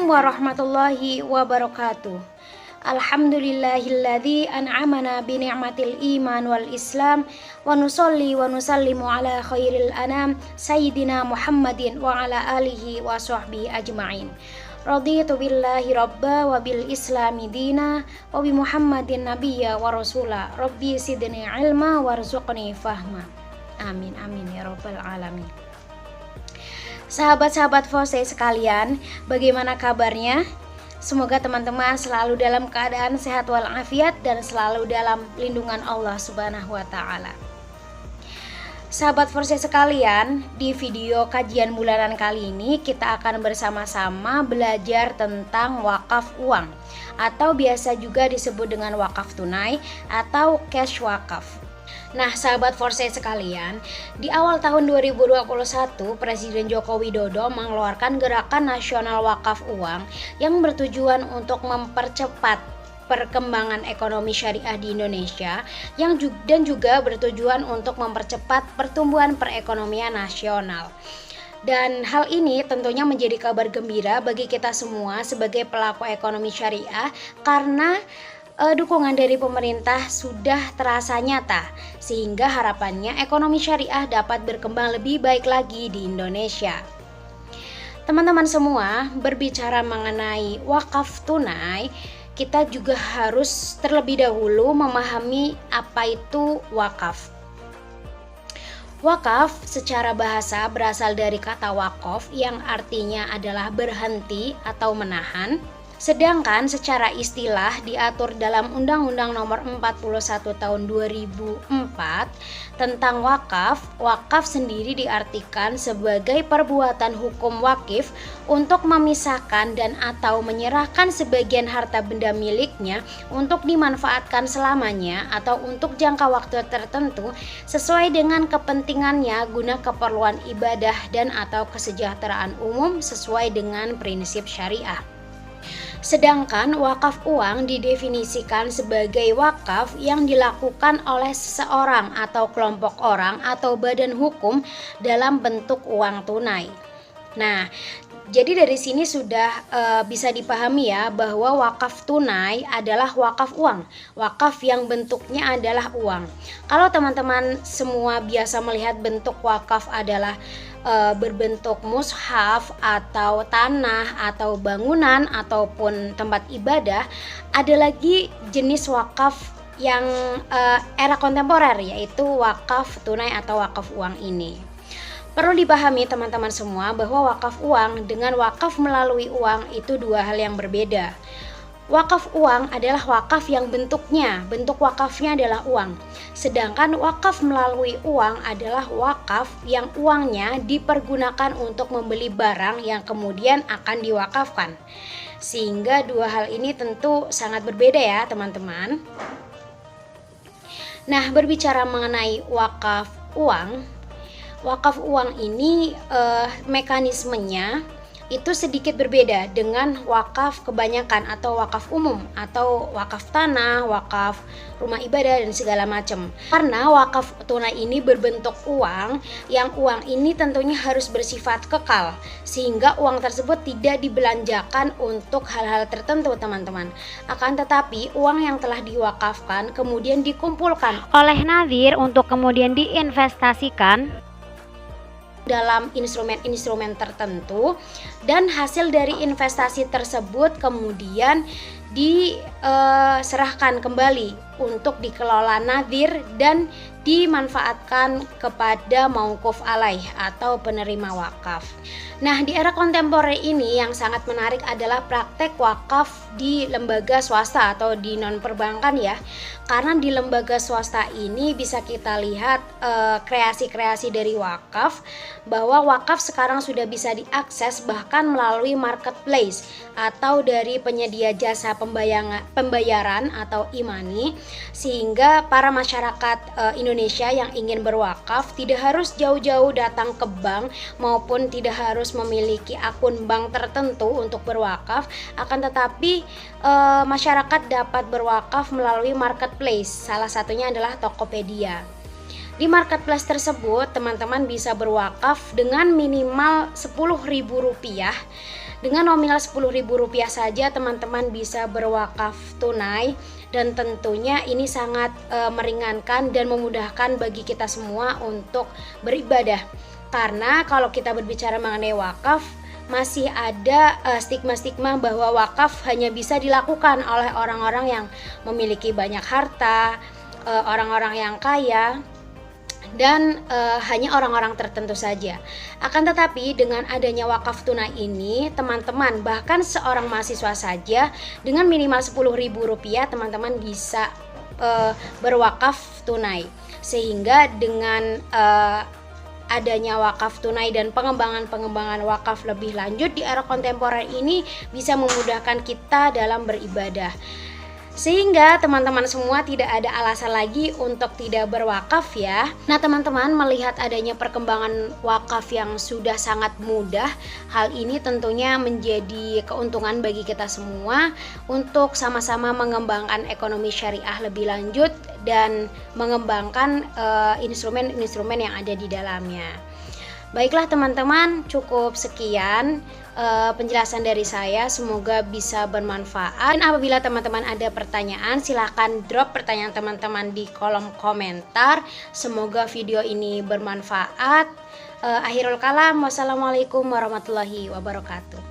warahmatullahi wabarakatuh. Alhamdulillahilladzi an'amana bi ni'matil iman wal islam wa nusalli wa nusallimu ala khairil anam sayyidina Muhammadin wa ala alihi wa sahbihi ajma'in. Raditu billahi rabba wa bil islami dina wa bi Muhammadin nabiyya wa rasula. Rabbi sidni ilma warzuqni fahma. Amin amin ya rabbal alamin. Sahabat-sahabat Fose sekalian, bagaimana kabarnya? Semoga teman-teman selalu dalam keadaan sehat walafiat dan selalu dalam lindungan Allah Subhanahu wa taala. Sahabat Forse sekalian, di video kajian bulanan kali ini kita akan bersama-sama belajar tentang wakaf uang atau biasa juga disebut dengan wakaf tunai atau cash wakaf. Nah, sahabat Forse sekalian, di awal tahun 2021 Presiden Joko Widodo mengeluarkan Gerakan Nasional Wakaf Uang yang bertujuan untuk mempercepat perkembangan ekonomi syariah di Indonesia dan juga bertujuan untuk mempercepat pertumbuhan perekonomian nasional. Dan hal ini tentunya menjadi kabar gembira bagi kita semua sebagai pelaku ekonomi syariah karena dukungan dari pemerintah sudah terasa nyata sehingga harapannya ekonomi syariah dapat berkembang lebih baik lagi di Indonesia. Teman-teman semua, berbicara mengenai wakaf tunai, kita juga harus terlebih dahulu memahami apa itu wakaf. Wakaf secara bahasa berasal dari kata wakof yang artinya adalah berhenti atau menahan. Sedangkan secara istilah diatur dalam Undang-Undang Nomor 41 Tahun 2004 tentang wakaf. Wakaf sendiri diartikan sebagai perbuatan hukum wakif untuk memisahkan dan atau menyerahkan sebagian harta benda miliknya untuk dimanfaatkan selamanya atau untuk jangka waktu tertentu sesuai dengan kepentingannya guna keperluan ibadah dan atau kesejahteraan umum sesuai dengan prinsip syariah. Sedangkan wakaf uang didefinisikan sebagai wakaf yang dilakukan oleh seseorang atau kelompok orang atau badan hukum dalam bentuk uang tunai. Nah, jadi dari sini sudah bisa dipahami ya bahwa wakaf tunai adalah wakaf uang, wakaf yang bentuknya adalah uang. Kalau teman-teman semua biasa melihat bentuk wakaf adalah berbentuk mushaf atau tanah atau bangunan ataupun tempat ibadah, ada lagi jenis wakaf yang era kontemporer yaitu wakaf tunai atau wakaf uang ini. Perlu dipahami teman-teman semua bahwa wakaf uang dengan wakaf melalui uang itu dua hal yang berbeda. Wakaf uang adalah wakaf yang bentuk wakafnya adalah uang. Sedangkan wakaf melalui uang adalah wakaf yang uangnya dipergunakan untuk membeli barang yang kemudian akan diwakafkan. Sehingga dua hal ini tentu sangat berbeda ya teman-teman. Nah, berbicara mengenai wakaf uang ini mekanismenya itu sedikit berbeda dengan wakaf kebanyakan atau wakaf umum atau wakaf tanah, wakaf rumah ibadah dan segala macam. Karena wakaf tunai ini berbentuk uang, yang uang ini tentunya harus bersifat kekal sehingga uang tersebut tidak dibelanjakan untuk hal-hal tertentu teman-teman. Akan tetapi uang yang telah diwakafkan kemudian dikumpulkan oleh nadhir untuk kemudian diinvestasikan dalam instrumen-instrumen tertentu dan hasil dari investasi tersebut kemudian diserahkan kembali untuk dikelola nadhir dan dimanfaatkan kepada mauquf alaih atau penerima wakaf. Nah, di era kontemporer ini yang sangat menarik adalah praktek wakaf di lembaga swasta atau di non perbankan ya. Karena di lembaga swasta ini bisa kita lihat kreasi-kreasi dari wakaf, bahwa wakaf sekarang sudah bisa diakses bahkan melalui marketplace atau dari penyedia jasa pembayaran atau e-money, sehingga para masyarakat Indonesia yang ingin berwakaf tidak harus jauh-jauh datang ke bank maupun tidak harus memiliki akun bank tertentu untuk berwakaf, akan tetapi masyarakat dapat berwakaf melalui marketplace. Salah satunya adalah Tokopedia. Di marketplace tersebut teman-teman bisa berwakaf dengan minimal Rp10.000 Dengan nominal Rp10.000 saja teman-teman bisa berwakaf tunai, dan tentunya ini sangat meringankan dan memudahkan bagi kita semua untuk beribadah. Karena kalau kita berbicara mengenai wakaf, masih ada stigma-stigma bahwa wakaf hanya bisa dilakukan oleh orang-orang yang memiliki banyak harta, orang-orang yang kaya, dan hanya orang-orang tertentu saja. Akan tetapi dengan adanya wakaf tunai ini, teman-teman, bahkan seorang mahasiswa saja dengan minimal Rp10.000 teman-teman bisa berwakaf tunai. Sehingga dengan adanya wakaf tunai dan pengembangan wakaf lebih lanjut di era kontemporer ini bisa memudahkan kita dalam beribadah. Sehingga teman-teman semua tidak ada alasan lagi untuk tidak berwakaf ya. Nah teman-teman, melihat adanya perkembangan wakaf yang sudah sangat mudah, hal ini tentunya menjadi keuntungan bagi kita semua untuk sama-sama mengembangkan ekonomi syariah lebih lanjut dan mengembangkan instrumen-instrumen yang ada di dalamnya. Baiklah teman-teman, cukup sekian penjelasan dari saya, semoga bisa bermanfaat. Dan apabila teman-teman ada pertanyaan, silahkan drop pertanyaan teman-teman di kolom komentar. Semoga video ini bermanfaat. Akhirul kalam, wassalamualaikum warahmatullahi wabarakatuh.